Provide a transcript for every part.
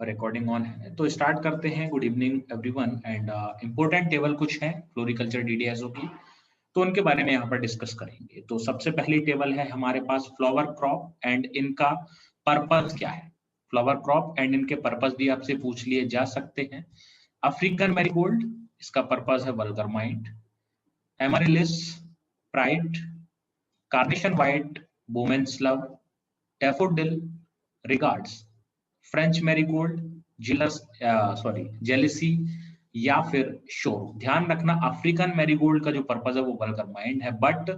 Recording on है तो start करते हैं। Good evening everyone and important table कुछ है फ्लोरिकल्चर डीडीएसओ की, तो उनके बारे में यहाँ पर डिस्कस करेंगे। तो सबसे पहली टेबल है हमारे पास फ्लावर क्रॉप एंड इनका पर्पस क्या है। फ्लावर क्रॉप एंड इनके पर्पस भी आपसे पूछ लिए जा सकते हैं। अफ्रीकन मैरीगोल्ड, इसका पर्पस है vulgar mind. Amaryllis, pride. Carnation white, women's love. Daffodil, regards. French marigold, jealousy या फिर शोर। ध्यान रखना अफ्रीकन मैरीगोल्ड का जो पर्पस है वो वल्गर माइंड है, बट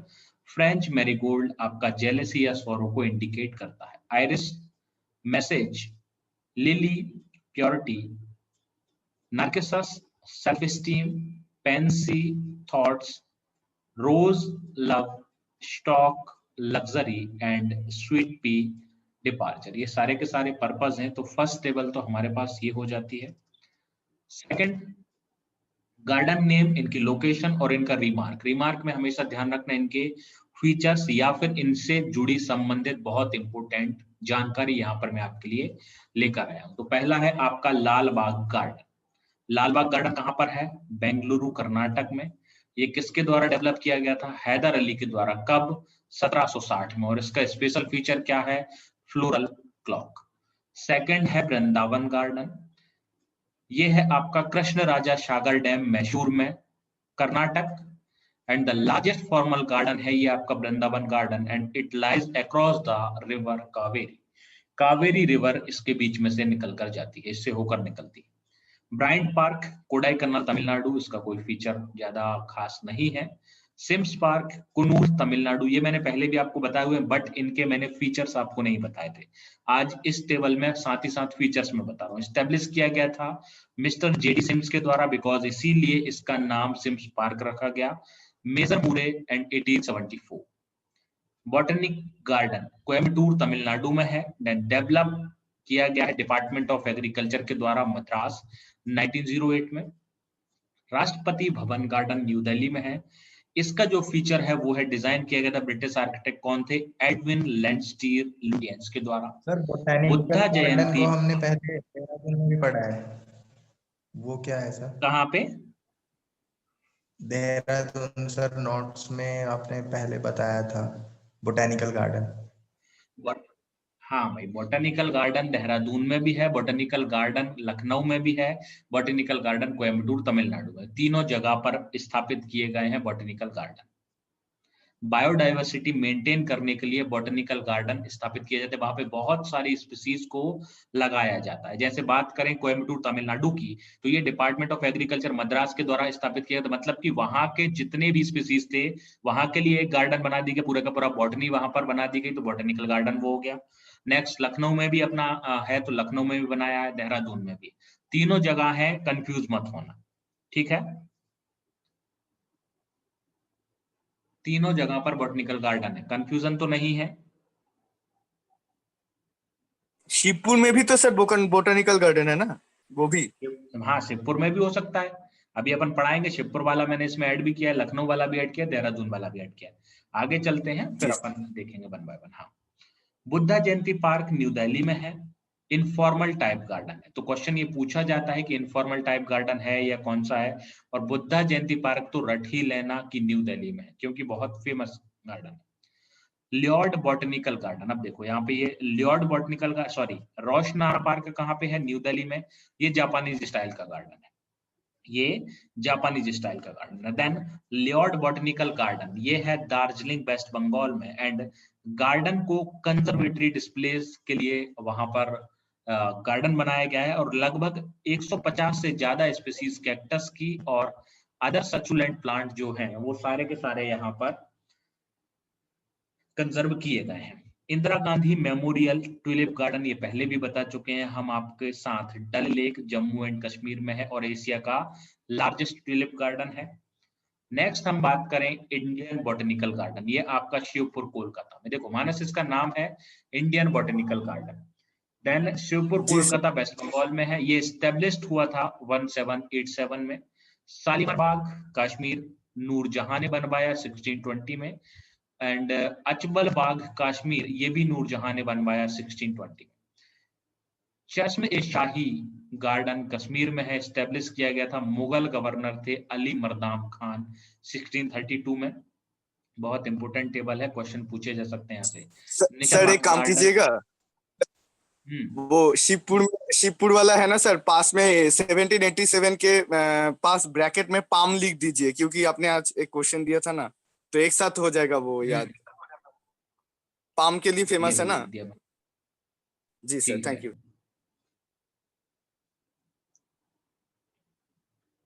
फ्रेंच मैरीगोल्ड आपका जेलिसी या सोरो को इंडिकेट करता है। Iris, message. Lily, purity. Narcissus, self esteem. Pansy, thoughts. Rose, love. Stock, luxury and sweet pea, departure. ये सारे के सारे पर्पस हैं। तो फर्स्ट टेबल तो हमारे पास ये हो जाती है। सेकंड, गार्डन नेम, इनकी लोकेशन और इनका रिमार्क। रिमार्क में हमेशा ध्यान रखना इनके फीचर्स या फिर इनसे जुड़ी संबंधित बहुत इंपोर्टेंट जानकारी यहाँ पर मैं आपके लिए लेकर आया हूँ। तो पहला है आपका लाल बाग गार्डन। लाल बाग गार्डन कहाँ पर है? बेंगलुरु, कर्नाटक में। ये किसके द्वारा डेवलप किया गया था? हैदर अली के द्वारा। कब? 1760 में। और इसका स्पेशल फीचर क्या है? Floral clock. सेकंड है वृंदावन गार्डन। ये है आपका कृष्ण राजा सागर डैम, मैसूर में, Karnataka. And the largest formal garden है ये आपका Vrindavan garden and it lies across the river Kaveri. Kaveri river इसके बीच में से निकल कर जाती है, इससे होकर निकलती है। Bryant park, Kodaikanal, Tamil Nadu. इसका कोई फीचर ज्यादा खास नहीं है। Sims park, Coonoor, Tamil Nadu. ये मैंने पहले भी आपको बताए हुए, बट इनके मैंने फीचर्स आपको नहीं बताए थे। आज इस टेबल में साथ ही साथ फीचर्स में बता रहा हूँ। स्टेब्लिश किया गया था मिस्टर जेडी सिम्स के द्वारा, बिकॉज इसीलिए इसका नाम सिम्स पार्क रखा गया। मेजर मुरे and 1874। Botanic garden, Coimbatore, Tamil Nadu में है। डेवलप किया गया है डिपार्टमेंट ऑफ एग्रीकल्चर के द्वारा, मद्रास, 1908 में। राष्ट्रपति भवन गार्डन, न्यू दिल्ली में है। इसका जो फीचर है वो है डिजाइन किया गया था ब्रिटिश आर्किटेक्ट कौन थे? एडविन लैंडस्टीर लुटियंस के द्वारा। सर बोटैनिकल बुद्धा गार्डन जयंती को हमने पहले देहरादून में भी पढ़ा है, वो क्या है सर? कहाँ पे? देहरादून सर, नोट्स में आपने पहले बताया था बोटैनिकल गार्डन। हाँ भाई, बॉटनिकल गार्डन देहरादून में भी है, बॉटनिकल गार्डन लखनऊ में भी है, बॉटनिकल गार्डन कोयम्बटूर, तमिलनाडु में। तीनों जगह पर स्थापित किए गए हैं बॉटनिकल गार्डन। बायोडाइवर्सिटी मेंटेन करने के लिए बॉटनिकल गार्डन स्थापित किए जाते हैं। वहां पे बहुत सारी स्पीसीज को लगाया जाता है। जैसे बात करें कोयम्बटूर, तमिलनाडु की, तो ये डिपार्टमेंट ऑफ एग्रीकल्चर मद्रास के द्वारा स्थापित किया गया। मतलब कि वहां के जितने भी स्पीसीज थे, वहां के लिए एक गार्डन बना दी गई, पूरा का पूरा बॉटनी वहां पर बना दी गई, तो बॉटनिकल गार्डन वो हो गया। नेक्स्ट, लखनऊ में भी अपना है, तो लखनऊ में भी बनाया है, देहरादून में भी। तीनों जगह है, कंफ्यूज मत होना, ठीक है? तीनों जगह पर बॉटनिकल गार्डन है, कंफ्यूजन तो नहीं है। शिवपुर में भी तो सर बोटानिकल गार्डन है ना, वो भी? हाँ, शिवपुर में भी हो सकता है। अभी अपन पढ़ाएंगे, शिवपुर वाला मैंने इसमें ऐड भी किया है, लखनऊ वाला भी ऐड किया, देहरादून वाला भी ऐड किया है। आगे चलते हैं, फिर अपन देखेंगे वन बाय वन। हाँ, बुद्धा जयंती पार्क न्यू दिल्ली में है। इनफॉर्मल टाइप गार्डन है। तो क्वेश्चन ये पूछा जाता है कि इनफॉर्मल टाइप गार्डन है या कौन सा है, और बुद्धा जयंती पार्क तो रट ही लेना कि न्यू दिल्ली में है, क्योंकि बहुत फेमस गार्डन है। लियोर्ड बॉटनिकल गार्डन, अब देखो यहाँ पे ये लियोर्ड बॉटनिकल का, सॉरी, रोशनार पार्क कहाँ पे है? न्यू दिल्ली में। ये जापानीज स्टाइल का गार्डन है, ये जापानीज स्टाइल का गार्डन है। देन लियोर्ड बॉटनिकल गार्डन, ये है दार्जिलिंग, वेस्ट बंगाल में। एंड गार्डन को कंजर्वेटरी डिस्प्लेस के लिए वहां पर गार्डन बनाया गया है, और लगभग 150 से ज्यादा स्पीसीज कैक्टस की और अदर सकुलेंट प्लांट जो हैं वो सारे के सारे यहाँ पर कंजर्व किए गए हैं। Indira Gandhi memorial tulip garden, ये पहले भी बता चुके हैं हम आपके साथ, डल लेक, जम्मू एंड कश्मीर में है, और एशिया का लार्जेस्ट ट्यूलिप गार्डन है। नेक्स्ट हम बात करें इंडियन बॉटनिकल गार्डन, ये आपका शिवपुर, कोलकाता में। देखो मानस, इसका नाम है Indian botanical garden. Then Shibpur, Kolkata, west Bengal में है। ये स्टेब्लिश्ड हुआ था 1787 में। शालीमार बाग, कश्मीर, नूरजहां ने बनवाया 1620 में। एंड अचबल बाग, कश्मीर, ये भी नूरजहां ने बनवाया 1620 में। चश्म ए शाही गार्डन कश्मीर में है, स्टेब्लिश किया गया था, मुगल गवर्नर थे अली मर्दाम खान 1632 में। बहुत इंपोर्टेंट टेबल है, क्वेश्चन पूछे जा सकते हैं यहाँ से। सर एक निशात काम गार्डन। कीजिएगा, हम्म। वो शिवपुर वाला है ना सर, पास में 1787 के पास ब्रैकेट में पाम लिख दीजिए, क्योंकि आपने आज एक क्वेश्चन दिया था ना, तो एक साथ हो जाएगा वो याद। पाम के लिए ये फेमस है लो ना। लिख दिया। जी सर, ठीक है, थैंक यू।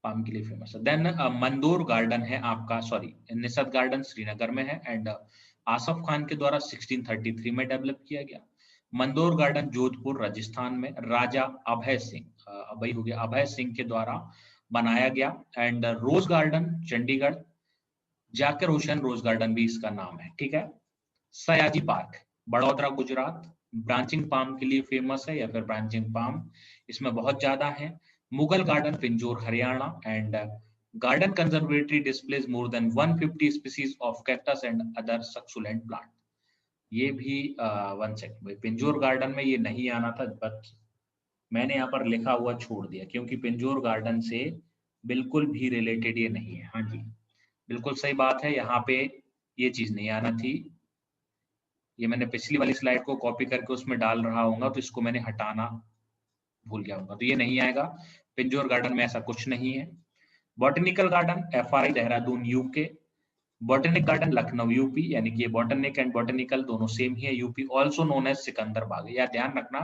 पाम के लिए फेमस है। देन मंदोर गार्डन है आपका, सॉरी निसत गार्डन श्रीनगर में है, एंड आसफ खान के द्वारा 1633 में डेवलप किया गया। मंदोर गार्डन जोधपुर राजस्थान में राजा अभय सिंह, अभय हो गया, अभय सिंह के द्वारा बनाया गया। And rose garden Chandigarh, Zakir Hussain rose garden भी इसका नाम है, ठीक है। Sayaji park Baroda Gujarat, branching palm के लिए फेमस है, या फिर ब्रांचिंग पाम इसमें बहुत ज्यादा है। Mughal garden Pinjore Haryana, and garden conservatory displays more than 150 species of cactus and other succulent plant. ये भी वन सेकंड, पिंजौर गार्डन में ये नहीं आना था, बट मैंने यहाँ पर लिखा हुआ छोड़ दिया, क्योंकि पिंजौर गार्डन से बिल्कुल भी रिलेटेड ये नहीं है। हाँ जी, बिल्कुल सही बात है, यहाँ पे ये चीज नहीं आना थी। ये मैंने पिछली वाली स्लाइड को कॉपी करके उसमें डाल रहा हूँ, तो इसको मैंने हटाना भूल गया हूँ, तो ये नहीं आएगा। पिंजौर गार्डन में ऐसा कुछ नहीं है। Botanical garden FRI Dehradun UK, botanic garden Lucknow UP, यानी कि ये बॉटनिक एंड बॉटनिकल दोनों सेम ही है, UP, also known as Sikandar Bagh. या ध्यान रखना,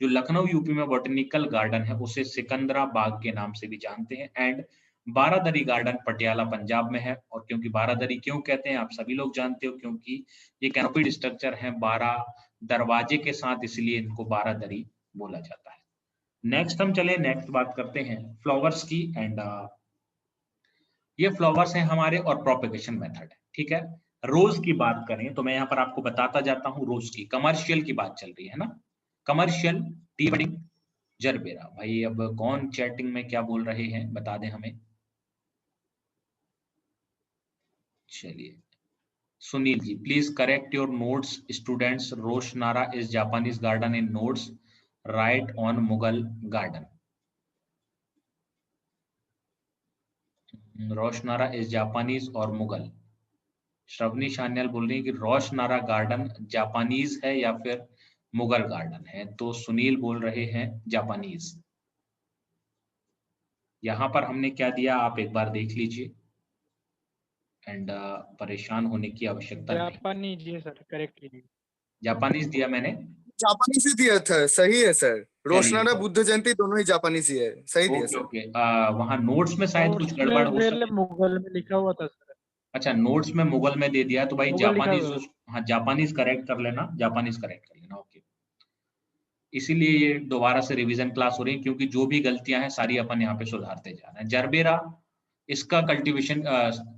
जो लखनऊ यूपी में बॉटनिकल गार्डन है उसे सिकंदरा बाग के नाम से भी जानते हैं। And Baradari garden Patiala Punjab में है, और क्योंकि बारादरी क्यों कहते हैं आप सभी लोग जानते हो, क्योंकि ये कैनोपीड स्ट्रक्चर है 12 दरवाजे के साथ, इसलिए इनको बारादरी बोला जाता है। नेक्स्ट हम चले, नेक्स्ट बात करते हैं फ्लावर्स की, एंड ये फ्लावर्स हैं हमारे और प्रोपेगेशन मेथड है, ठीक है। रोज की बात करें तो मैं यहाँ पर आपको बताता जाता हूँ, रोज की कमर्शियल की बात चल रही है ना, कमर्शियल टी बडिंग जरबेरा। भाई अब कौन चैटिंग में क्या बोल रहे हैं बता दें हमें। चलिए, Sunil ji please correct your notes students, Roshanara is Japanese garden in notes, right on Mughal garden. Roshanara is Japanese और मुगल। श्रवनी शान्याल बोल रही है कि रोशनारा गार्डन जापानीज है या फिर मुगल गार्डन है, तो सुनील बोल रहे हैं जापानीज। यहाँ पर हमने क्या दिया आप एक बार देख लीजिए, एंड परेशान होने की आवश्यकता नहीं। जापानीज जी सर, करेक्ट लीजिए। जापानीज दिया मैंने। जापानी से दिया था, सही है सर। चलिए रोशनारा तो बुद्ध जयंती दोनों ही जापानी से है, सही दिया ओके सर। ओके, वहाँ नोट्स में शायद कुछ नोट्स गड़बड़ में हो मेरे सके। मुगल में लिखा हुआ था सर। अच्छा, नोट्स में मुगल में दे दिया, तो भाई मुगल लिखा जापानीज, हुआ। हाँ जापानीज करेक्ट कर लेना, जापानीज करेक्ट कर लेना, ओके। इसीलिए ये दोबारा से रिवीजन क्लास हो रही है, क्योंकि जो भी गलतियां हैं सारी अपन यहाँ पे सुधारते जा रहे हैं। जरबेरा, इसका कल्टीवेशन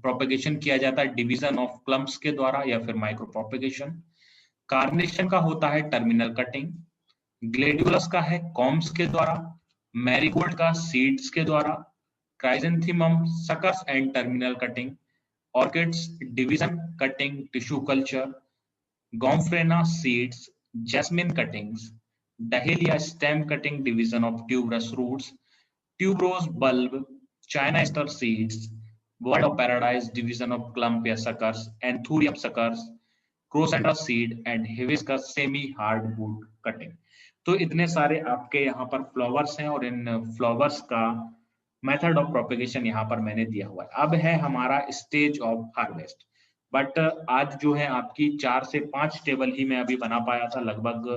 प्रोपेगेशन किया जाता है डिवीजन ऑफ क्लम्प्स के द्वारा या फिर माइक्रो प्रोपेगेशन। कार्नेशन का होता है टर्मिनल कटिंग, ग्लेडियोलस का है कॉम्स के द्वारा, मैरीगोल्ड का सीड्स के द्वारा, क्राइजेंथीमम सकस and terminal cutting, orchids division cutting tissue culture, Gomphrena seeds, jasmine cuttings, Dahlia stem cutting division of tuberous roots, tuberose bulb, China star seeds, Bird of Paradise division of Clumpia suckers, Anthurium suckers, Croceta seed and Hibiscus semi hardwood cutting। तो इतने सारे आपके यहाँ पर flowers हैं, और इन flowers का method of propagation यहाँ पर मैंने दिया हुआ है। अब है हमारा स्टेज ऑफ हार्वेस्ट, बट आज जो है आपकी 4 से 5 टेबल ही मैं अभी बना पाया था, लगभग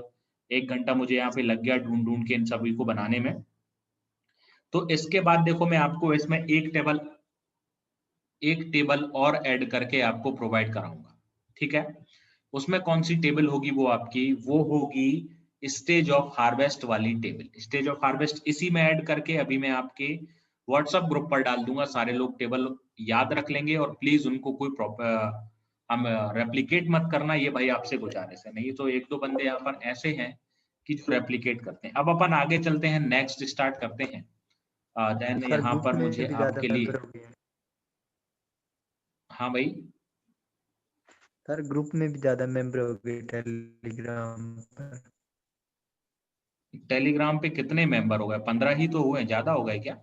1 घंटा मुझे यहाँ पे लग गया ढूंढ ढूंढ के इन सभी को बनाने में। तो इसके बाद देखो मैं आपको इसमें एक टेबल और ऐड करके आपको प्रोवाइड कराऊंगा, ठीक है। उसमें कौन सी टेबल होगी, वो होगी स्टेज ऑफ हार्वेस्ट वाली टेबल। स्टेज ऑफ हार्वेस्ट इसी में ऐड करके अभी मैं आपके व्हाट्सएप ग्रुप पर डाल दूंगा, सारे लोग टेबल याद रख लेंगे, और प्लीज उनको कोई हम रेप्लिकेट मत करना, ये भाई आपसे गुजारिश है, नहीं तो एक दो बंदे यहाँ पर ऐसे हैं कि जो रेप्लिकेट करते हैं। अब अपन आगे चलते हैं, नेक्स्ट स्टार्ट करते हैं। देन सर यहाँ ग्रुप पर में मुझे भी ज्यादा आपके लिए, मेंबर हो गए हैं। हाँ भाई सर ग्रुप में भी ज्यादा मेंबर हो गए टेलीग्राम पर। टेलीग्राम पे कितने मेंबर हो गए? 15 ही तो हुए, ज्यादा हो गए क्या?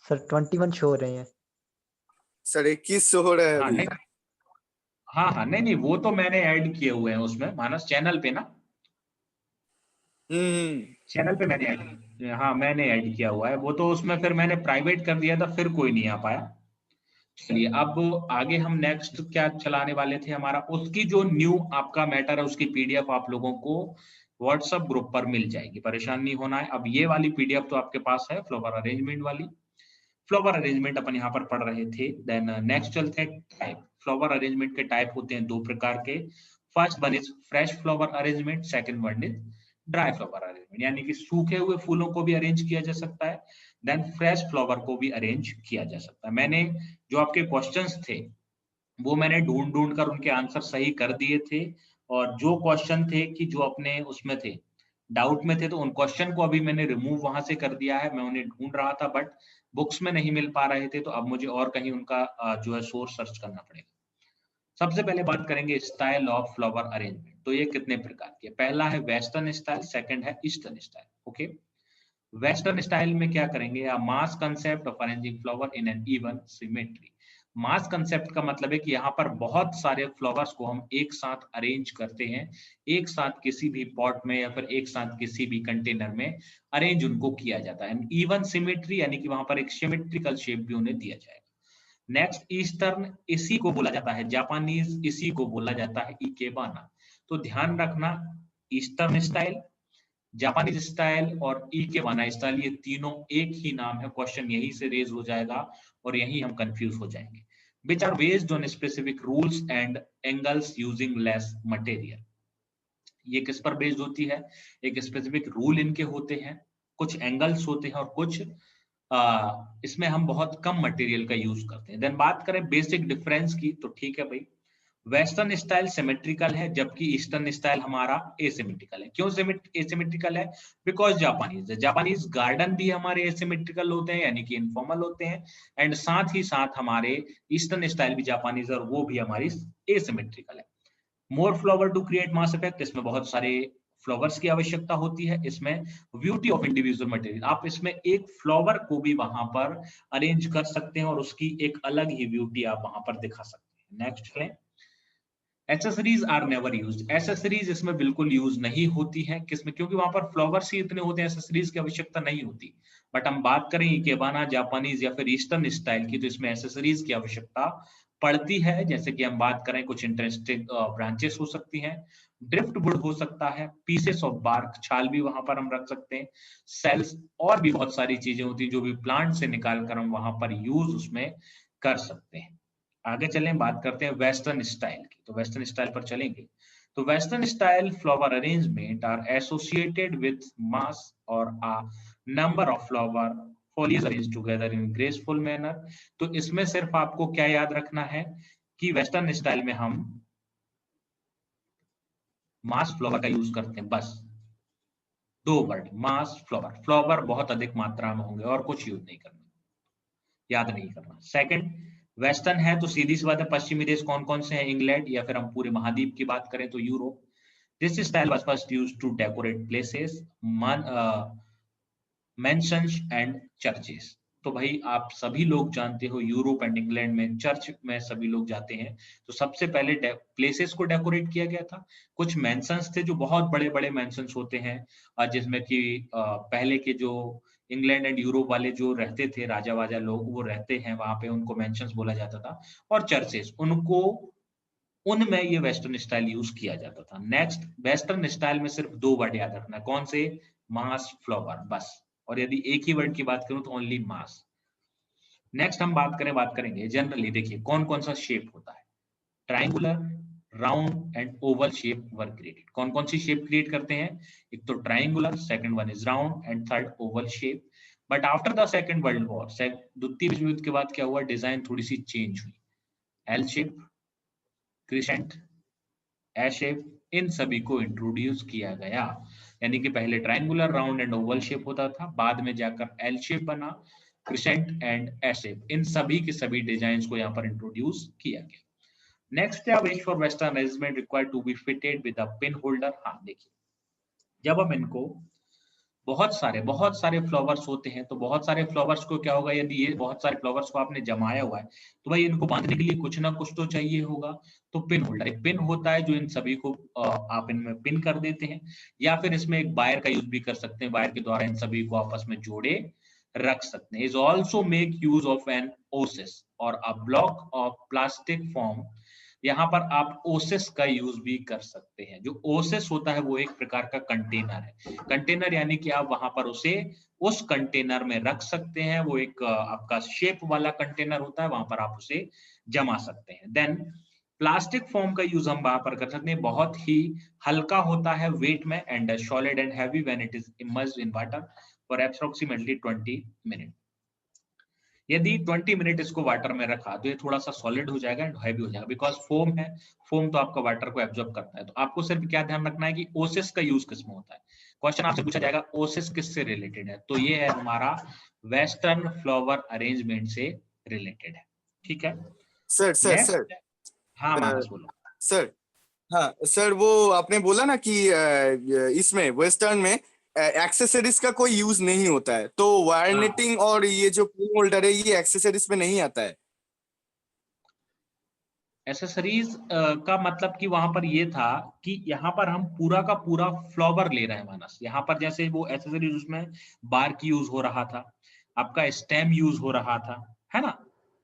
सर 21 शो हो रहे हैं। सर 21 हो रहा है हाँ अभी। नहीं, हाँ नहीं नहीं, वो तो मैंने ऐड किए हुए हैं उसमें मानस चैनल पे ना, चैनल पे मैंने ऐड, हाँ मैंने ऐड किया हुआ है वो तो, उसमें फिर मैंने प्राइवेट कर दिया था, फिर कोई नहीं आ पाया। चलिए अब आगे हम नेक्स्ट क्या चलाने वाले थे, हमारा उसकी जो न्यू आपका मैटर है उसकी पीडीएफ आप लोगों को व्हाट्सएप ग्रुप पर मिल जाएगी, परेशान नहीं होना है। अब ये वाली पीडीएफ तो आपके पास है, फ्लावर अरेंजमेंट वाली। फ्लावर अरेंजमेंट अपन यहाँ पर पढ़ रहे थे। देन नेक्स्ट चलते हैं टाइप। फ्लावर अरेंजमेंट के टाइप होते हैं दो प्रकार के। First one is fresh flower arrangement, second one is dry flower arrangement, यानी कि सूखे हुए फूलों को भी अरेंज किया जा सकता है, देन फ्रेश फ्लावर को भी अरेंज किया जा सकता है। मैंने जो आपके क्वेश्चंस थे वो मैंने ढूंढ ढूंढ कर उनके आंसर सही कर दिए थे, और जो क्वेश्चन थे कि जो अपने उसमें थे डाउट में थे, तो उन क्वेश्चन को अभी मैंने रिमूव वहां से कर दिया है। मैं उन्हें ढूंढ रहा था बट बुक्स में नहीं मिल पा रहे थे, तो अब मुझे और कहीं उनका जो है सोर्स सर्च करना पड़ेगा। सबसे पहले बात करेंगे स्टाइल ऑफ फ्लावर अरेंजमेंट। तो ये कितने प्रकार के, पहला है वेस्टर्न स्टाइल, सेकंड है eastern style. Okay, western style में क्या करेंगे, mass concept of arranging flower in an even symmetry. Mass concept का मतलब है कि यहाँ पर बहुत सारे फ्लावर्स को हम एक साथ अरेंज करते हैं, एक साथ किसी भी पॉट में या फिर एक साथ किसी भी कंटेनर में अरेंज उनको किया जाता है। इवन सिमेट्री यानी कि वहां पर एक सिमेट्रिकल शेप भी उन्हें दिया जाएगा। नेक्स्ट ईस्टर्न, इसी को बोला जाता है जापानीज, इसी को बोला जाता है इकेबाना। तो ध्यान रखना, ईस्टर्न स्टाइल, जापानीज स्टाइल और इकेबाना स्टाइल, ये तीनों एक ही नाम है। क्वेश्चन यही से रेज हो जाएगा और यही हम कंफ्यूज हो जाएंगे। which are based on specific rules and angles using less material। ये किस पर बेस्ड होती है, एक स्पेसिफिक रूल इनके होते हैं, कुछ एंगल्स होते हैं और कुछ इसमें हम बहुत कम मटेरियल का यूज करते हैं। देन बात करें बेसिक डिफरेंस की, तो ठीक है भाई, वेस्टर्न स्टाइल सिमेट्रिकल है जबकि ईस्टर्न स्टाइल हमारा एसिमेट्रिकल है। क्यों एसिमेट्रिकल है? बिकॉज जापानीज गार्डन भी हमारे एसिमेट्रिकल होते हैं यानी कि इनफॉर्मल होते हैं, एंड साथ ही साथ हमारे ईस्टर्न स्टाइल भी जापानीज और वो भी हमारी एसिमेट्रिकल है। More flower to create mass effect, इसमें बहुत सारे फ्लावर्स की आवश्यकता होती है। इसमें ब्यूटी ऑफ इंडिविजुअल मटेरियल, आप इसमें एक फ्लावर को भी वहां पर अरेंज कर सकते हैं और उसकी एक अलग ही ब्यूटी आप वहां पर दिखा सकते हैं। नेक्स्ट चलें, accessories are never used. Accessories इसमें बिल्कुल यूज नहीं होती है, किसमें? क्योंकि वहां पर फ्लावर्स ही इतने होते हैं, एक्सेसरीज की आवश्यकता नहीं होती। बट हम बात करें इकेबाना, जापानीज या फिर ईस्टर्न स्टाइल की, तो इसमें एक्सेसरीज की आवश्यकता पड़ती है। जैसे कि हम बात करें कुछ इंटरेस्टिंग ब्रांचेस हो सकती हैं, ड्रिफ्ट वुड हो सकता है, पीसेस ऑफ बार्क, छाल भी वहां पर हम रख सकते हैं, सेल्स, और भी बहुत सारी चीजें होती हैं जो भी प्लांट से निकाल कर हम वहां पर यूज उसमें कर सकते हैं। आगे चलें, बात करते हैं वेस्टर्न स्टाइल की। तो वेस्टर्न स्टाइल पर चलेंगे। तो western style flower arrangement are associated with mass और a number of flower foliage arranged together in graceful manner। तो इसमें सिर्फ आपको क्या याद रखना है कि वेस्टर्न स्टाइल में हम मास फ्लावर का यूज करते हैं, बस दो वर्ड, मास फ्लावर, फ्लावर बहुत अधिक मात्रा में होंगे और कुछ यूज नहीं करना, याद नहीं करना। सेकंड, वेस्टर्न है तो सीधी सी बात है, पश्चिमी देश कौन कौन से हैं? इंग्लैंड, या फिर हम पूरे महाद्वीप की बात करें तो Europe. This style was first used to decorate places, mansions and churches. तो भाई आप सभी लोग जानते हो यूरोप एंड इंग्लैंड में चर्च में सभी लोग जाते हैं, तो सबसे पहले प्लेसेस को डेकोरेट किया गया था। कुछ मेंशंस थे जो बहुत बड़े बड़े मेंशंस होते हैं, जिसमें कि पहले के जो इंग्लैंड एंड यूरोप वाले जो रहते थे राजा वाजा लोग, वो रहते हैं वहां पे, उनको मेंशंस बोला जाता था। और चर्चेस, उनको, उनमें ये वेस्टर्न स्टाइल यूज किया जाता था। नेक्स्ट, वेस्टर्न स्टाइल में सिर्फ दो वर्ड याद रखना, कौन से? मास फ्लावर, बस। और यदि एक ही वर्ड की बात करूं तो ओनली मास। नेक्स्ट हम बात करेंगे जनरली, देखिए कौन कौन सा शेप होता है। Triangular, round and Oval shape were created. कौन कौन सी शेप क्रिएट करते हैं? एक तो triangular, second one is round and third Oval shape. But after the second world war, द्वितीय विश्व युद्ध के बाद क्या हुआ? डिजाइन थोड़ी सी चेंज हुई। L shape, crescent, A shape, इन सभी को इंट्रोड्यूस किया गया। यानी कि पहले triangular, round and Oval shape होता था, बाद में जाकर एल शेप बना, क्रिसेंट एंड ए शेप, इन सभी के सभी डिजाइन्स को यहाँ पर इंट्रोड्यूस किया गया। नेक्स्ट है, which for western arrangement required to be fitted with a pin holder. हाँ देखिए, जब हम इनको बहुत सारे फ्लावर्स होते हैं, तो बहुत सारे फ्लावर्स को क्या होगा, यदि ये बहुत सारे फ्लावर्स को आपने जमाया हुआ है तो भाई इनको बांधने के लिए कुछ ना कुछ तो चाहिए होगा। तो पिन होल्डर, एक पिन होता है जो इन सभी को आप इनमें पिन कर देते हैं, या फिर इसमें एक वायर का यूज भी कर सकते हैं, वायर के द्वारा इन सभी को आपस में जोड़े रख सकते हैं। Is also make use of an oasis और a block of plastic form. यहाँ पर आप ओसिस का यूज भी कर सकते हैं। जो ओसिस होता है वो एक प्रकार का कंटेनर है। कंटेनर यानी कि आप वहां पर उसे उस कंटेनर में रख सकते हैं। वो एक आपका शेप वाला कंटेनर होता है, वहां पर आप उसे जमा सकते हैं। देन प्लास्टिक फॉर्म का यूज हम वहां पर कर सकते हैं, बहुत ही हल्का होता है वेट में, and solid and heavy when it is immersed in water for approximately 20 minute. यदि 20 मिनट इसको वाटर में रखा तो ये थोड़ा सा सॉलिड हो जाएगा एंड हैवी हो जाएगा, बिकॉज फोम है। फोम तो आपका वाटर को एब्जॉर्ब करता है। तो आपको सिर्फ क्या ध्यान रखना है कि ओसिस का यूज किस में होता है। क्वेश्चन आपसे पूछा जाएगा ओसिस किससे रिलेटेड है, तो ये है हमारा वेस्टर्न फ्लावर अरेंजमेंट से रिलेटेड है। ठीक है। सर सर नेक्स्ट, सर हाँ मानस बोलो। सर हाँ सर, वो आपने बोला ना कि इसमें वेस्टर्न में एक्सेसरीज का कोई यूज नहीं होता है, तो वायर हाँ। नेटिंग और ये जो पिन होल्डर है ये एक्सेसरीज में नहीं आता है। एसेसरीज का मतलब कि वहां पर ये था कि यहाँ पर हम पूरा का पूरा फ्लावर ले रहे हैं मानस। यहाँ पर जैसे वो एसेसरीज उसमें बार की यूज हो रहा था, आपका स्टेम यूज हो रहा था, है ना,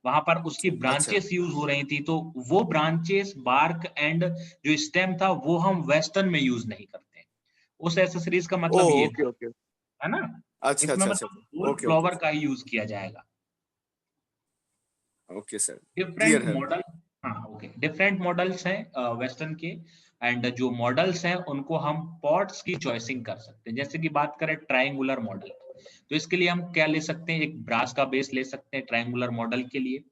वहां पर उसकी अच्छा। ब्रांचेस यूज हो रही थी। तो वो ब्रांचेस, बार्क एंड जो स्टेम था वो हम वेस्टर्न में यूज नहीं करते हैं। उस एसेसरीज का ओ मतलब ये ओके था, ओके। है ना। अच्छा इसमें अच्छा अच्छा। मतलब फुल ओके ओके फ्लावर का ही यूज किया जाएगा। ओके सर, डिफरेंट क्लियर है। मॉडल, हाँ ओके, डिफरेंट मॉडल्स हैं वेस्टर्न के। एंड जो मॉडल्स हैं उनको हम पॉट्स की चॉइसिंग कर सकते हैं। जैसे कि बात करें ट्रायंगुलर मॉडल, तो इसके लिए हम क्या ले सकते हैं, एक ब्रास का बेस ले सकते हैं ट्रायंगुलर मॉडल के लिए।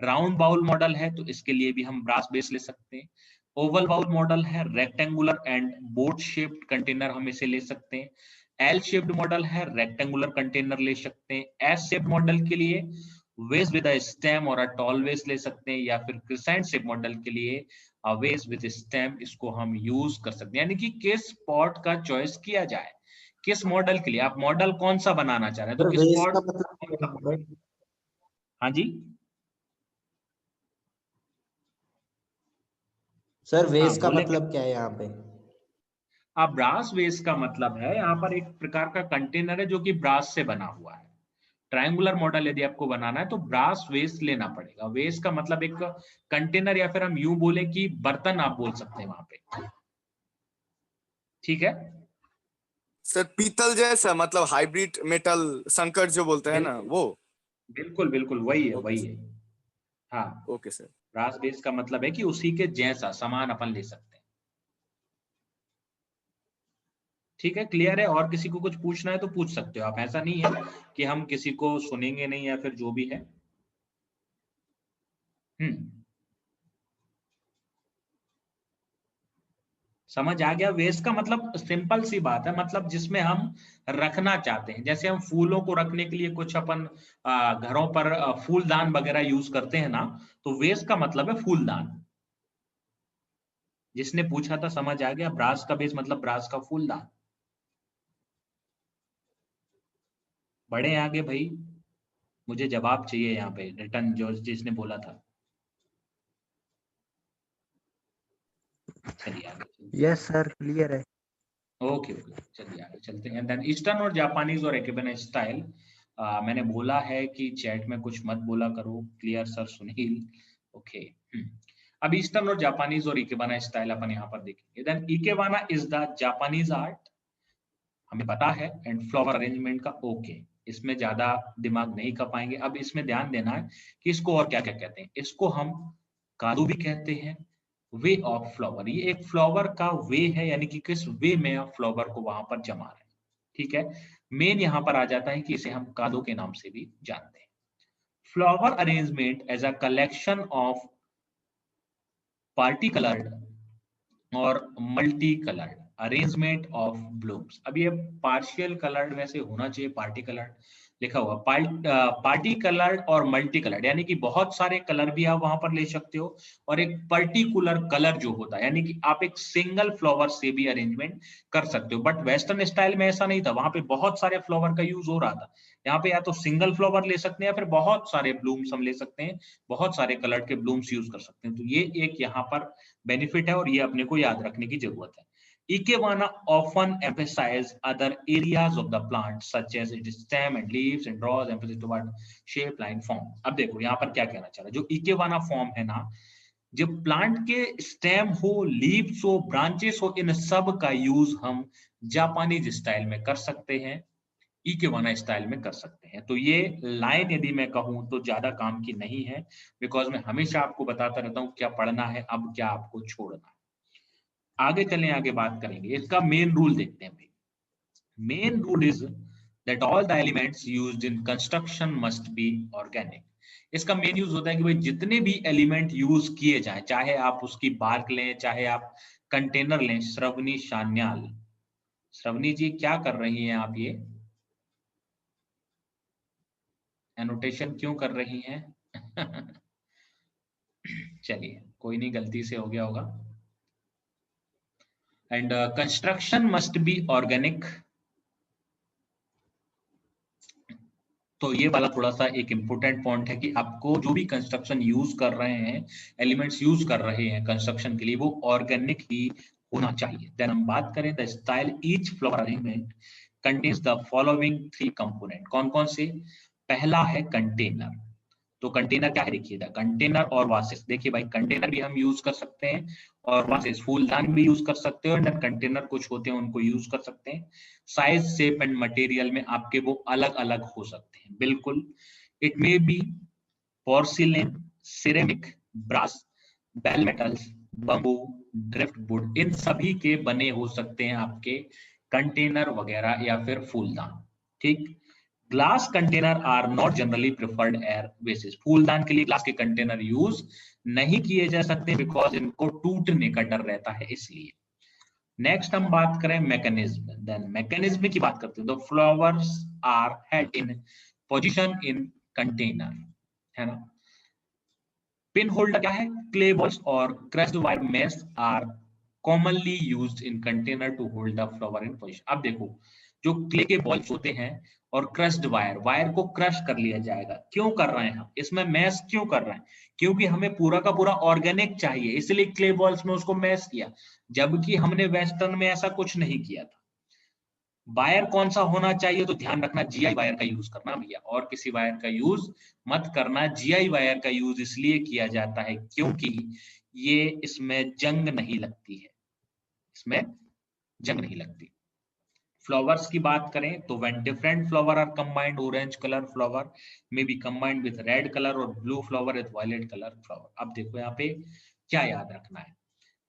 राउंड बाउल मॉडल है तो इसके लिए भी हम ब्रास बेस ले सकते हैं। ओवल बाउल मॉडल है, rectangular and boat shaped container हम इसे ले सकते हैं। एल शेप्ड मॉडल है, रेक्टेंगुलर कंटेनर ले सकते हैं। एस शेप्ड मॉडल के लिए वेस विद अ स्टेम और अ टॉल वेस ले सकते हैं, या फिर क्रिसेंट शेप मॉडल के लिए अ वेस विद स्टेम, इसको हम यूज कर सकते हैं। यानी कि किस पॉट का चॉइस किया जाए, किस मॉडल के लिए, आप मॉडल कौन सा बनाना चाह रहे हैं, तो सर किस वेज पॉट का कौन सा pot? मतलब हाँ जी, सर हाँ वेज का बोले। मतलब क्या है यहाँ पे? अब ब्रास वेस का मतलब है यहाँ पर एक प्रकार का कंटेनर है जो कि ब्रास से बना हुआ है। ट्रायंगुलर मॉडल यदि आपको बनाना है तो ब्रास वेस लेना पड़ेगा। वेस का मतलब एक कंटेनर, या फिर हम यूं बोले कि बर्तन आप बोल सकते हैं वहां पे। ठीक है, सर पीतल जैसा, मतलब हाइब्रिड मेटल, संकर जो बोलते हैं ना बिल्कुल वो। बिल्कुल बिल्कुल वही है, ओके वही सर। है। हाँ, ओके सर। ब्रास बेस का मतलब है कि उसी के जैसा सामान अपन ले सकते हैं। ठीक है, क्लियर है। और किसी को कुछ पूछना है तो पूछ सकते हो आप, ऐसा नहीं है कि हम किसी को सुनेंगे नहीं या फिर जो भी है। समझ आ गया। वेस्ट का मतलब सिंपल सी बात है, मतलब जिसमें हम रखना चाहते हैं। जैसे हम फूलों को रखने के लिए कुछ अपन घरों पर फूलदान वगैरह यूज करते हैं ना, तो वेस्ट का मतलब है फूलदान। जिसने पूछा था समझ आ गया। ब्रास का बेस मतलब ब्रास का फूलदान। बड़े आगे भाई, मुझे जवाब चाहिए यहाँ पे रिटर्न, जो जिसने बोला था। चलिए आगे। यस सर क्लियर है। ओके ओके, चलिए आगे चलते हैं। देन ईस्टर्न और जापानीज और एकेबेन स्टाइल। मैंने बोला है कि चैट में कुछ मत बोला करो। Clear sir Sunil. ओके। अब ईस्टर्न और जापानीज और इकेबाना स्टाइल अपन यहाँ पर देखेंगे। Then ikebana is the Japanese art, हमें पता है, एंड फ्लावर अरेंजमेंट का ओके। इसमें ज्यादा दिमाग नहीं खपाएंगे। अब इसमें ध्यान देना है कि इसको और क्या क्या कहते हैं। इसको हम कादू भी कहते हैं, वे ऑफ फ्लावर। ये एक फ्लावर का वे है, यानी कि किस वे में आप फ्लावर को वहां पर जमा रहे हैं। ठीक है, मेन यहां पर आ जाता है कि इसे हम कादो के नाम से भी जानते हैं। Flower arrangement as a collection of party coloured और multi coloured arrangement of blooms. अब ये पार्शियल कलर्ड वैसे होना चाहिए, पार्टी कलर्ड, लिखा हुआ पार्टी कलर्ड और मल्टी कलर्ड, यानी कि बहुत सारे कलर भी आप वहां पर ले सकते हो, और एक पर्टिकुलर कलर जो होता है, यानी कि आप एक सिंगल फ्लावर से भी अरेंजमेंट कर सकते हो। बट वेस्टर्न स्टाइल में ऐसा नहीं था, वहां पे बहुत सारे फ्लावर का यूज हो रहा था। यहाँ पे या तो सिंगल फ्लावर ले सकते हैं या फिर बहुत सारे ब्लूम्स हम ले सकते हैं, बहुत सारे कलर के ब्लूम्स यूज कर सकते हैं। तो ये एक यहाँ पर बेनिफिट है और ये अपने को याद रखने की जरूरत है। Ikebana often emphasize other areas of the plant such as its stem and leaves and draws emphasis toward shape, line, form. अब देखो यहाँ पर क्या कहना चाह रहा है, जो इकेवाना फॉर्म है ना, जब प्लांट के स्टेम हो, लीव्स हो, ब्रांचेस हो, इन सब का यूज हम जापानीज स्टाइल में कर सकते हैं, इकेवाना स्टाइल में कर सकते हैं। तो ये लाइन यदि मैं कहूं तो ज्यादा काम की नहीं है, बिकॉज मैं हमेशा आपको बताता रहता हूं क्या पढ़ना है, अब क्या आपको छोड़ना है। आगे चलें, आगे बात करेंगे। इसका मेन रूल देखते हैं भाई। Main rule is that all the elements used in construction must be organic. इसका मेन यूज होता है कि भाई जितने भी एलिमेंट यूज किए जाएं, चाहे आप उसकी बार्क लें, चाहे आप कंटेनर लें। श्रवणी शान्याल, श्रवणी जी क्या कर रही हैं आप, ये एनोटेशन क्यों कर रही हैं? चलिए कोई नहीं, गलती से हो गया होगा। And construction must be organic. तो ये वाला थोड़ा सा एक इंपॉर्टेंट पॉइंट है कि आपको जो भी कंस्ट्रक्शन यूज कर रहे हैं, एलिमेंट्स यूज कर रहे हैं कंस्ट्रक्शन के लिए, वो ऑर्गेनिक ही होना चाहिए। देन हम बात करें the style, each flower arrangement contains the following 3 component. कौन कौन से? पहला है कंटेनर। तो कंटेनर क्या है देखिएगा, कंटेनर और वासेस। देखिए भाई, कंटेनर भी हम यूज कर सकते हैं और वासेस फूलदान भी यूज कर सकते हो, एंड कंटेनर कुछ होते हैं उनको यूज कर सकते हैं। साइज, शेप एंड मटेरियल में आपके वो अलग अलग हो सकते हैं, बिल्कुल। It may be porcelain, ceramic, brass, bell metals, bamboo, driftwood, इन सभी के बने हो सकते हैं आपके कंटेनर वगैरह या फिर फूलदान, ठीक। Glass container are not generally preferred air basis. फूलदान के लिए ग्लास के कंटेनर यूज नहीं किए जा सकते बिकॉज इनको टूटने का डर रहता है, इसलिए। नेक्स्ट हम बात करें मैकेनिज्म। देन मैकेनिज्म की बात करते हैं तो flowers are head in position in container, है ना। पिन होल्डर क्या है? क्ले बॉल्स और crushed wire mesh are commonly used in container to hold the flower in position. अब देखो, जो क्ले के बॉल्स होते हैं और क्रश्ड वायर, वायर को क्रश कर लिया जाएगा। क्यों कर रहे हैं हम इसमें मैश, क्यों कर रहे हैं? क्योंकि हमें पूरा का पूरा ऑर्गेनिक चाहिए, इसलिए क्ले बॉल्स में उसको मैश किया, जबकि हमने वेस्टर्न में ऐसा कुछ नहीं किया था। वायर कौन सा होना चाहिए? तो ध्यान रखना, जीआई वायर का यूज करना भैया, और किसी वायर का यूज मत करना। जीआई वायर का यूज इसलिए किया जाता है क्योंकि ये इसमें जंग नहीं लगती है, इसमें जंग नहीं लगती। फ्लावर्स की बात करें तो when different flower are combined, orange colour flower may be combined with red colour और blue flower with violet colour flower. अब देखो यहाँ पे क्या याद रखना है,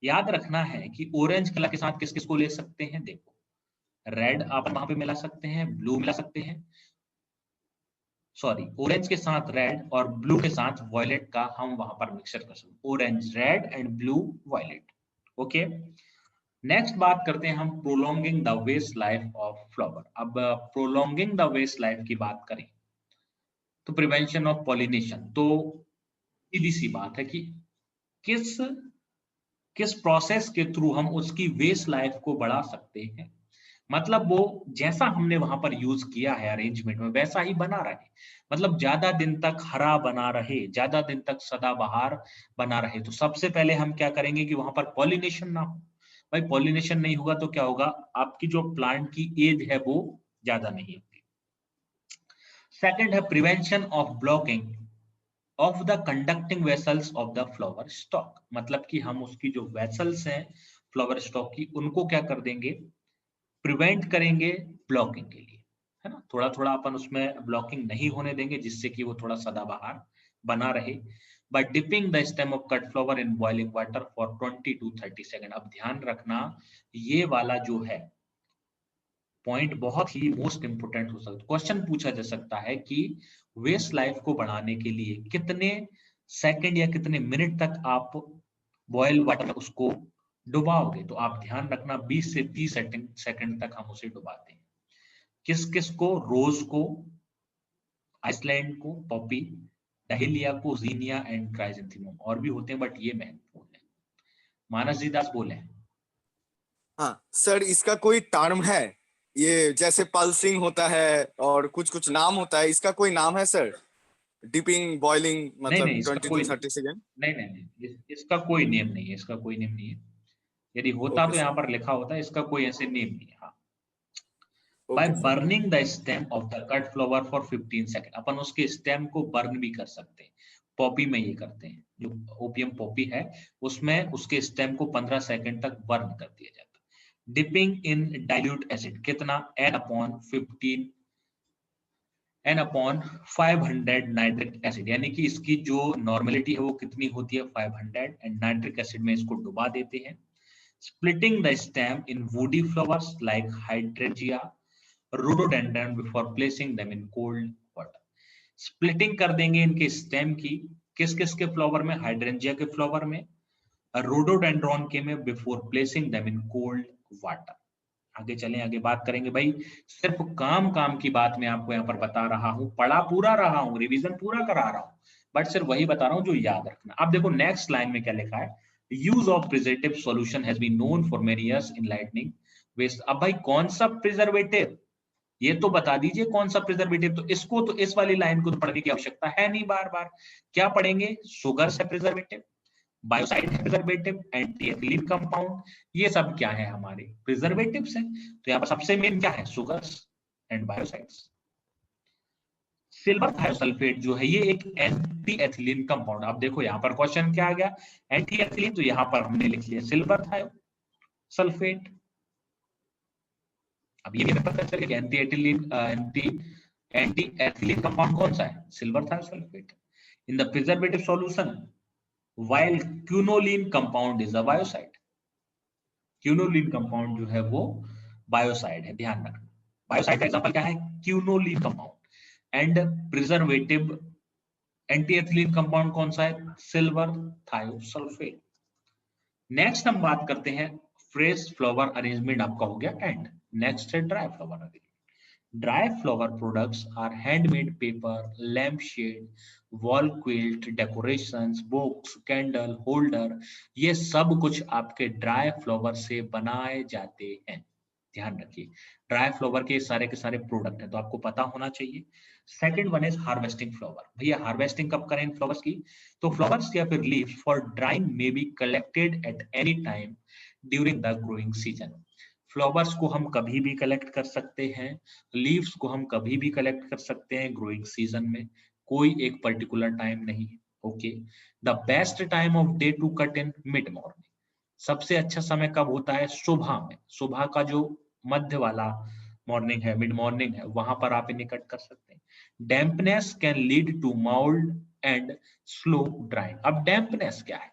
याद रखना है कि ऑरेंज कलर के साथ किस किस को ले सकते हैं। देखो, रेड आप वहां पे मिला सकते हैं, ब्लू मिला सकते हैं, सॉरी ऑरेंज के साथ रेड और ब्लू के साथ वायलेट का हम वहां पर मिक्सचर कर सकते हैं, orange red and blue violet. Okay, next बात करते हैं हम prolonging the vase life of flower. अब प्रोलॉन्गिंग द वेस्ट लाइफ की बात करें तो प्रिवेंशन ऑफ पॉलिनेशन। तो सीधी सी बात है कि किस किस प्रोसेस के थ्रू हम उसकी वेस्ट लाइफ को बढ़ा सकते हैं। मतलब वो जैसा हमने वहां पर यूज किया है अरेंजमेंट में वैसा ही बना रहे, मतलब ज्यादा दिन तक हरा बना रहे, ज्यादा दिन तक सदाबहार बना रहे। तो सबसे पहले हम क्या करेंगे कि वहां पर पॉलिनेशन ना हो। भाई पॉलिनेशन नहीं होगा तो क्या होगा, आपकी जो प्लांट की एज है वो ज्यादा नहीं होगी। सेकंड है prevention of blocking of the conducting vessels of the flower stock. मतलब कि हम उसकी जो वेसल्स हैं फ्लावर स्टॉक की, उनको क्या कर देंगे, प्रिवेंट करेंगे ब्लॉकिंग के लिए, है ना। थोड़ा थोड़ा अपन उसमें ब्लॉकिंग नहीं होने देंगे जिससे कि वो थोड़ा सदाबहार बना रहे। By dipping the stem of cut flower in boiling water for 20 to 30 second. अब ध्यान रखना, ये वाला जो है पॉइंट बहुत ही मोस्ट इंपोर्टेंट हो सकता है। क्वेश्चन पूछा जा सकता है कि वेस्ट लाइफ को बढ़ाने के लिए कितने सेकंड या कितने मिनट तक आप बॉयल वाटर में उसको डुबाओगे। तो आप ध्यान रखना 20 से 30 सेकंड तक हम उसे डुबाते हैं। किस किस को? रोज को, आइसलैंड को पॉपी, डहेलिया को जीनिया एंड क्राइजेंथेमम। और भी होते हैं बट ये महत्वपूर्ण है। मानस जी दास बोले। हाँ सर, इसका कोई टर्म है? ये जैसे पल्सिंग होता है और कुछ कुछ नाम होता है, इसका कोई नाम है सर? डिपिंग, बॉइलिंग, नहीं मतलब नहीं, इसका 20 कोई to 30 सेकेंड? नहीं, इसका कोई नेम नहीं है, इसका कोई नेम नहीं है। यदि होता ओके तो सर, यहाँ पर लिखा होता, इसका कोई ऐसे नेम नहीं है। हाँ। Bye okay sir. Burning the stem of the cut flower for 15 second, अपन उसके स्टेम को बर्न भी कर सकते हैं। पॉपी में ये करते हैं, जो ओपियम पॉपी है उसमें उसके स्टेम को 15 सेकंड तक बर्न कर दिया जाता है। डिपिंग इन डाइल्यूट एसिड, कितना? n/500 नाइट्रिक एसिड, यानी कि इसकी जो नॉर्मेलिटी है वो कितनी होती है? 500, एंड नाइट्रिक एसिड में इसको डुबा देते हैं। Splitting the stem in woody flowers like hydrangea, rhododendron before placing them in cold water. Splitting कर देंगे इनके स्टेम की, किस किस के फ्लावर में? हाइड्रेंजिया के फ्लावर में, रोडोडेंड्रॉन के में, before placing them in cold water. आगे चलें, आगे बात करेंगे भाई। सिर्फ काम काम की बात मैं आपको यहाँ पर बता रहा हूँ, पढ़ा पूरा रहा हूँ, रिवीजन पूरा करा रहा हूँ, बट सिर्फ वही बता रहा हूँ जो याद रखना। अब देखो नेक्स्ट लाइन में क्या लिखा है, use of preservative solution has been known for many years in lightning vase. अब भाई कौन सा प्रिजर्वेटिव, ये तो बता दीजिए कौन सा प्रिजर्वेटिव। तो इसको तो इस वाली लाइन को तो पढ़ने की आवश्यकता है नहीं बार बार। क्या पढ़ेंगे? शुगर से preservative, biocide preservative, anti ethylene compound, ये सब क्या है? हमारे प्रिजर्वेटिव्स हैं। तो यहाँ पर सबसे मेन क्या है? Sugars and biocides. Silver thiosulphate जो है ये एक एंटी एथिलीन कंपाउंड। अब देखो यहाँ पर क्वेश्चन क्या आ गया? एंटी एथिलीन, तो यहाँ पर हमने लिख लिया सिल्वर थायोसल्फेट। अब ये भी हमें पता चल गया एंटी एथिलीन कंपाउंड कौन सा है? Silver thiosulphate. In the preservative solution while quinoline compound is a biocide. Quinoline compound जो है वो बायोसाइड है, ध्यान रखना। बायोसाइड का एग्जांपल क्या है? Quinoline compound. And preservative anti ethylene compound कौन सा है? Silver thiosulphate. नेक्स्ट हम बात करते हैं फ्रेश फ्लावर अरेंजमेंट, आपका हो गया एंड। नेक्स्ट है dry flower arrangement. Dry flower products are handmade paper, lampshade, wall quilt, decorations, books, candle holder, ये सब कुछ आपके ड्राई फ्लावर से बनाए जाते हैं। ध्यान रखिए, ड्राई फ्लावर के सारे प्रोडक्ट हैं, तो आपको पता होना चाहिए। Second one is harvesting flower. भैया हार्वेस्टिंग कब करें फ्लावर्स की? तो फ्लावर्स या फिर leaves for drawing may be collected at any time during the growing season. Flowers को हम कभी भी कलेक्ट कर सकते हैं, लीव्स को हम कभी भी कलेक्ट कर सकते हैं ग्रोइंग सीजन में, कोई एक पर्टिकुलर टाइम नहीं है। Okay, the best time of day to cut in mid morning. सबसे अच्छा समय कब होता है? सुबह में। सुबह का जो मध्य वाला मॉर्निंग है, मिड मॉर्निंग है, वहां पर आप इन्हें कट कर सकते हैं। Dampness can lead to mould and slow drying. अब डैम्पनेस क्या है?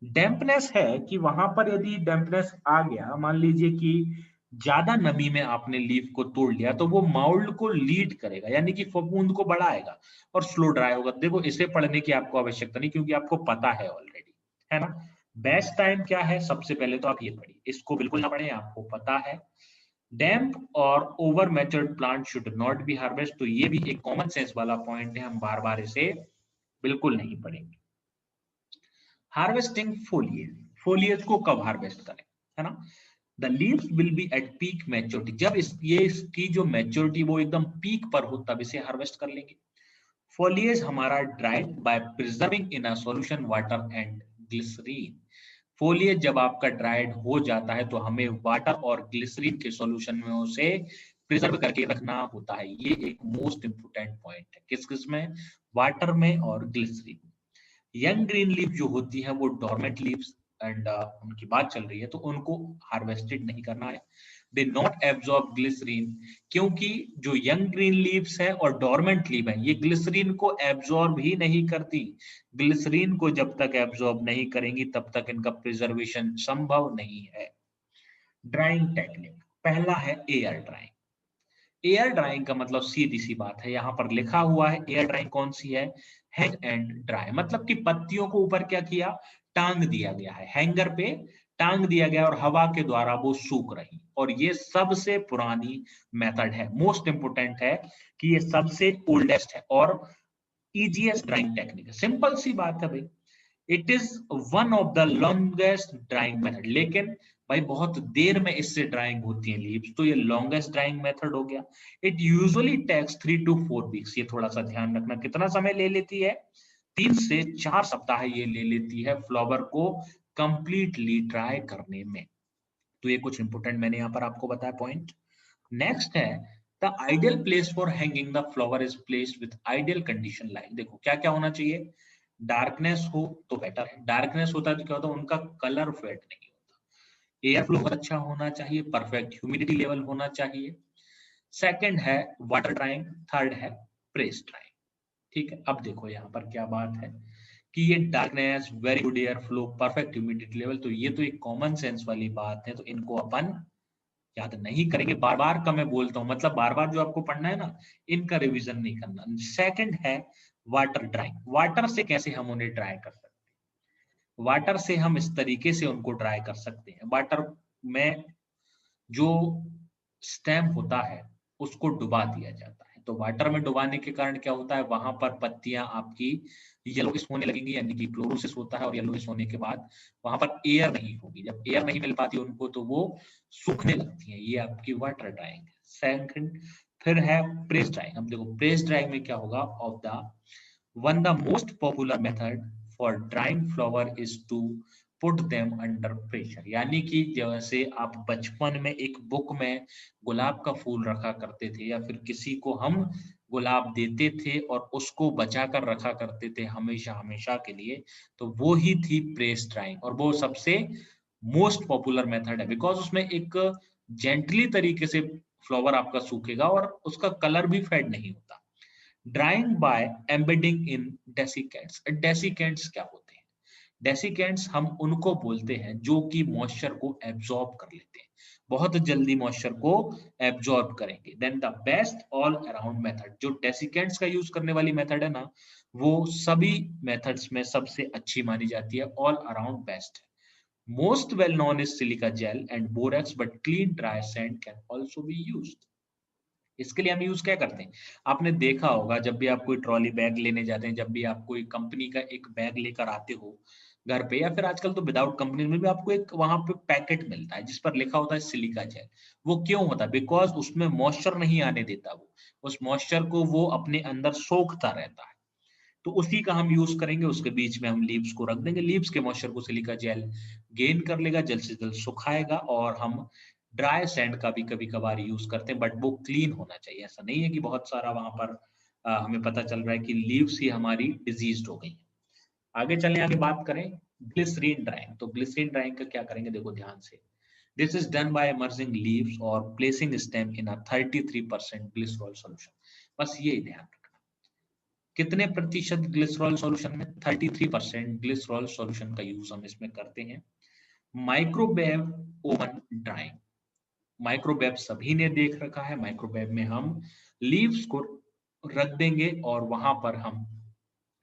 डैम्पनेस है कि वहां पर यदि डैम्पनेस आ गया, मान लीजिए कि ज्यादा नमी में आपने लीफ को तोड़ लिया, तो वो माउल्ड को लीड करेगा, यानी कि फफूंद को बढ़ाएगा और स्लो ड्राई होगा। देखो इसे पढ़ने की आपको आवश्यकता नहीं, क्योंकि आपको पता है ऑलरेडी, है ना। बेस्ट टाइम क्या है? सबसे पहले तो आप ये पढ़िए, इसको बिल्कुल ना पढ़े, आपको पता है। डैम्प और over matured plant should not be harvest, तो ये भी एक कॉमन सेंस वाला पॉइंट है, हम बार बार इसे बिल्कुल नहीं पढ़ेंगे। हार्वेस्टिंग फोलिएज, फोलिएज को कब हार्वेस्ट करें, है ना। The leaves will be at peak maturity, जब इसकी जो मैच्योरिटी वो एकदम पीक पर हो तब इसे हार्वेस्ट कर लेंगे। फोलिएज हमारा dried by preserving in a solution water and glycerine. Foliage जब आपका ड्राइड हो जाता है तो हमें वाटर और ग्लिसरीन के सॉल्यूशन में उसे प्रिजर्व करके रखना होता है। ये एक मोस्ट इंपोर्टेंट पॉइंट है, किस किस में? वाटर में और ग्लिसरीन। यंग ग्रीन लीफ जो होती है वो डोरमेंट लीव्स एंड उनकी बात चल रही है, तो उनको हार्वेस्टेड नहीं करना है। दे नॉट एब्जॉर्ब ग्लिसरीन, क्योंकि जो यंग ग्रीन लीव्स है और डोरमेंट लीव है, ये ग्लिसरीन को एब्जॉर्ब ही नहीं करती। ग्लिसरीन को जब तक एब्जॉर्ब नहीं करेंगी तब तक इनका प्रिजर्वेशन संभव नहीं है। ड्राइंग टेक्निक, पहला है एयर ड्राइंग। एयर ड्राइंग का मतलब सीधी सी बात है, यहाँ पर लिखा हुआ है एयर ड्राइंग कौन सी है? हैंग एंड ड्राई, मतलब कि पत्तियों को ऊपर क्या किया? टांग दिया गया है, हैंगर पे टांग दिया गया और हवा के द्वारा वो सूख रही, और ये सबसे पुरानी मेथड है, मोस्ट इंपोर्टेंट है कि ये सबसे ओल्डेस्ट है और इजीएस्ट ड्राइंग टेक्निक है। सिंपल सी बात है भाई, it is one of the longest drawing method, लेकिन भाई बहुत देर में इससे ड्राइंग होती है लीव्स, तो ये लॉन्गेस्ट ड्राइंग मेथड हो गया। It usually takes 3 to 4 weeks, ये थोड़ा सा ध्यान रखना, कितना समय ले लेती है, 3 से 4 सप्ताह ये ले लेती है फ्लावर को कंप्लीटली ड्राई करने में। तो ये कुछ इंपोर्टेंट मैंने यहाँ पर आपको बताया पॉइंट। नेक्स्ट है the ideal place for hanging the flower is placed with ideal condition like, देखो क्या क्या होना चाहिए, डार्कनेस हो तो बेटर है, डार्कनेस होता है तो क्या होता है, उनका कलर फेड नहीं होता, एयर फ्लो अच्छा होना चाहिए, परफेक्ट ह्यूमिडिटी लेवल होना चाहिए, सेकंड है वाटर ड्राइंग, थर्ड है प्रेस ड्राइंग। ठीक है, अब देखो यहाँ पर क्या बात है कि ये darkness, very good air flow, perfect humidity level, तो ये तो एक कॉमन सेंस वाली बात है, तो इनको अपन याद नहीं करेंगे, बार बार का मैं बोलता हूं, मतलब बार बार जो आपको पढ़ना है ना, इनका रिवीजन नहीं करना। सेकंड है वाटर ड्राइंग, वाटर से कैसे हम उन्हें ड्राई कर सकते हैं, वाटर से हम इस तरीके से उनको ड्राई कर सकते हैं, वाटर में जो स्टेम होता है उसको डुबा दिया जाता है, तो वाटर में डुबाने के कारण क्या होता है, वहां पर पत्तियां आपकी येलोइश होने लगेंगी, यानी कि क्लोरोसिस होता है, और येलोइश होने के बाद वहां पर एयर नहीं होगी, जब एयर नहीं मिल पाती उनको तो वो सूखने लगती है, ये आपकी वाटर ड्राइंग। सेकंड फिर है प्रेस ड्राइंग। अब देखो प्रेस ड्राइंग में क्या होगा, of the one the most popular method for drying flower is to put them under pressure, यानी कि जैसे आप बचपन में एक बुक में गुलाब का फूल रखा करते थे, या फिर किसी को हम गुलाब देते थे और उसको बचा कर रखा करते थे हमेशा हमेशा के लिए, तो वो ही थी प्रेस ड्राइंग, और वो सबसे मोस्ट पॉपुलर मेथड है, बिकॉज उसमें एक जेंटली तरीके से फ्लावर आपका सूखेगा और उसका कलर भी फेड नहीं होता। ड्राइंग बाय एम्बेडिंग इन डेसिकेंट्स, डेसिकेंट्स क्या होते हैं, डेसिकेंट्स हम उनको बोलते हैं जो कि मॉइस्चर को एब्जॉर्ब कर लेते हैं, बहुत जल्दी मॉइस्चर को एब्जॉर्ब करेंगे। Then the best all around method, जो डेसिकेंट्स का यूज करने वाली मेथड है ना, वो सभी मेथड्स में सबसे अच्छी मानी जाती है, ऑल अराउंड बेस्ट है। Most well known is silica gel and borax, but clean dry sand can also be used. इसके लिए हम यूज क्या करते हैं, आपने देखा होगा जब भी आप कोई ट्रॉली बैग लेने जाते हैं, जब भी आप कोई कंपनी का एक बैग लेकर आते हो घर पे, या फिर आजकल तो विदाउट कंपनी में भी आपको एक वहां पे पैकेट मिलता है जिस पर लिखा होता है सिलिका जेल। वो क्यों होता है, बिकॉज उसमें मॉइस्चर नहीं आने देता, वो उस मॉइस्चर को वो अपने अंदर सोखता रहता है, तो उसी का हम यूज करेंगे। उसके बीच में हम लीव्स को रख देंगे, लीव्स के मॉइस्चर को सिलिका जेल गेन कर लेगा, जल्द से जल्द सुखाएगा, और हम ड्राई सैंड का भी कभी कभार यूज करते हैं, बट वो क्लीन होना चाहिए, ऐसा नहीं है कि बहुत सारा वहां पर हमें पता चल रहा है कि लीव्स ही हमारी डिजीज हो गई है। आगे चलें, आगे बात करें ग्लिसरीन ड्राइंग। तो ग्लिसरीन ड्राइंग का क्या करेंगे, देखो ध्यान से, this is done by emerging leaves और placing stem in a 33% glycerol solution. बस ये ध्यान रखना, कितने प्रतिशत ग्लिसरॉल सॉल्यूशन में, 33% ग्लिसरॉल सॉल्यूशन का यूज हम इसमें करते हैं। माइक्रोवेव ओवन ड्राइंग, माइक्रोवेव सभी ने देख रखा है, माइक्रोवेव में हम लीव्स को रख देंगे और वहां पर हम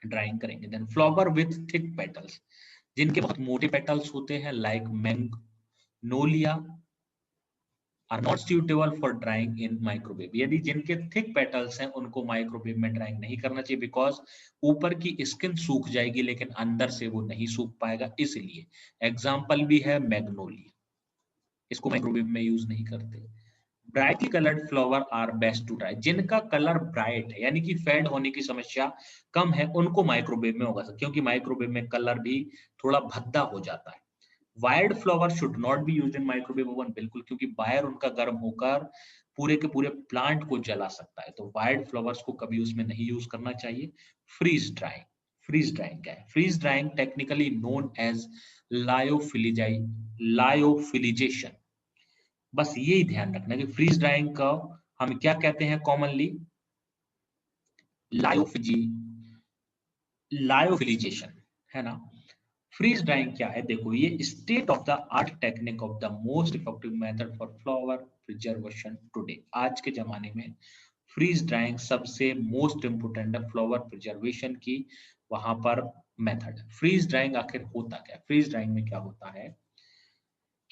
ड्राइंग करेंगे। Then flower with thick petals, जिनके बहुत मोटे पेटल्स होते हैं, like magnolia are not suitable for drying in microwave, यदि जिनके थिक पेटल्स हैं उनको माइक्रोवेव में ड्राइंग नहीं करना चाहिए, बिकॉज ऊपर की स्किन सूख जाएगी लेकिन अंदर से वो नहीं सूख पाएगा, इसलिए एग्जाम्पल भी है मैग्नोलिया, इसको माइक्रोवेव में यूज नहीं करते। Brightly coloured flower are best to dry, जिनका कलर ब्राइट है यानी कि फेड होने की समस्या कम है, उनको माइक्रोवेव में होगा, क्योंकि माइक्रोवेव में कलर भी थोड़ा भद्दा हो जाता है। Wired flower should not be used in microwave oven, बिल्कुल, क्योंकि वायर उनका गर्म होकर पूरे के पूरे प्लांट को जला सकता है, तो वायर्ड फ्लावर्स को कभी उसमें नहीं यूज करना चाहिए। फ्रीज ड्राइंग, फ्रीज ड्राइंग क्या है, freeze drying technically known as lyophilisation. बस यही ध्यान रखना कि फ्रीज ड्राइंग का हम क्या कहते हैं कॉमनली, लायोफिलिजेशन, है ना। फ्रीज ड्राइंग क्या है, देखो ये state of the art technique of the most effective method for flower preservation today. आज के जमाने में फ्रीज ड्राइंग सबसे मोस्ट इंपोर्टेंट है फ्लावर प्रिजर्वेशन की वहां पर मेथड। फ्रीज ड्राइंग आखिर होता क्या है, फ्रीज ड्राइंग में क्या होता है,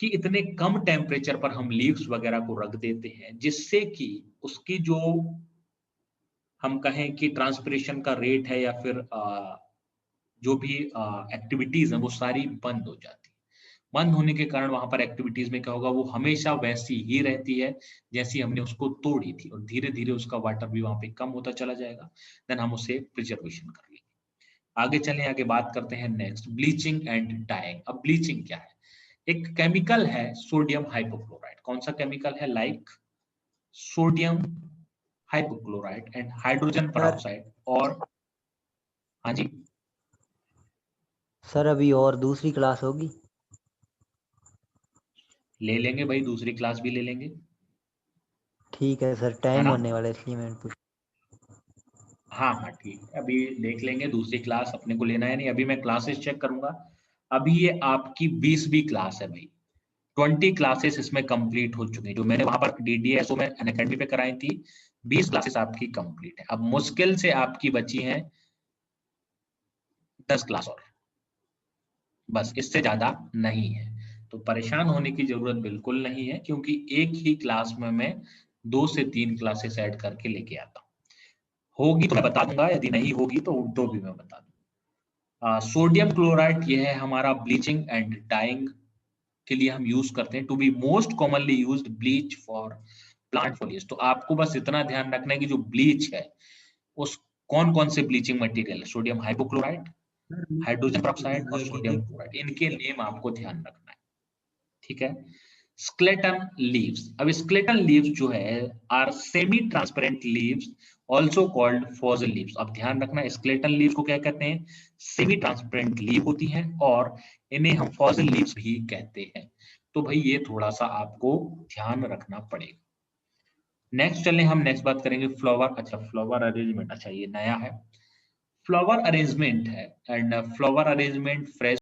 कि इतने कम टेम्परेचर पर हम लीव्स वगैरह को रख देते हैं जिससे कि उसकी जो हम कहें कि ट्रांसपिरेशन का रेट है या फिर जो भी एक्टिविटीज है वो सारी बंद हो जाती है। बंद होने के कारण वहां पर एक्टिविटीज में क्या होगा, वो हमेशा वैसी ही रहती है जैसी हमने उसको तोड़ी थी, और धीरे धीरे उसका वाटर भी वहां पे कम होता चला जाएगा। देन हम उसे प्रिजर्वेशन कर लेंगे। आगे चलें, आगे बात करते हैं नेक्स्ट, ब्लीचिंग एंड डाइंग। अब ब्लीचिंग क्या है? एक केमिकल है सोडियम हाइपोक्लोराइड। कौन सा केमिकल है? Like sodium hypochlorite and hydrogen peroxide. और हाँ जी सर अभी और दूसरी क्लास होगी? ले लेंगे भाई, दूसरी क्लास भी ले लेंगे, ठीक है सर, है टाइम ना? होने वाला है इसलिए मैंने पूछा। हाँ हाँ ठीक है, अभी देख लेंगे दूसरी क्लास अपने को लेना है नहीं। अभी मैं क्लासेस चेक करूंगा। अभी ये आपकी 20वीं क्लास है भाई। 20 क्लासेस इसमें कंप्लीट हो चुकी हैं जो मैंने वहां पर DDSO में अनअकैडमी पे कराई थी। 20 क्लासेस आपकी कंप्लीट है। अब मुश्किल से आपकी बची हैं 10 क्लास और, बस इससे ज्यादा नहीं है। तो परेशान होने की जरूरत बिल्कुल नहीं है, क्योंकि एक ही क्लास में मैं 2 से 3 क्लासेस ऐड करके लेके आता हूँ। होगी तो मैं बता दूंगा, यदि नहीं होगी तो भी मैं बता दूंगा। सोडियम क्लोराइड ये है हमारा ब्लीचिंग एंड डाइंग के लिए हम यूज करते हैं। To be most commonly used bleach for plant foliars. तो आपको बस इतना ध्यान रखना है कि जो ब्लीच है उस कौन कौन से ब्लीचिंग मटेरियल है, सोडियम हाइपोक्लोराइड, हाइड्रोजन पेरोक्साइड और सोडियम क्लोराइड, इनके नेम आपको ध्यान रखना है। ठीक है। Skeleton leaves. अब स्केलेटन लीव्स जो है are semi transparent leaves also called fossil leaves. अब ध्यान रखना, स्केलेटन लीव्स को क्या कहते हैं? सेमी ट्रांसपेरेंट लीव होती हैं, और इन्हें हम फॉसिल लीव्स भी कहते हैं। तो भाई ये थोड़ा सा आपको ध्यान रखना पड़ेगा। नेक्स्ट चलें, हम नेक्स्ट बात करेंगे फ्लावर। अच्छा फ्लावर अरेंजमेंट, अच्छा ये नया है, फ्लावर अरेंजमेंट है। And flower arrangement fresh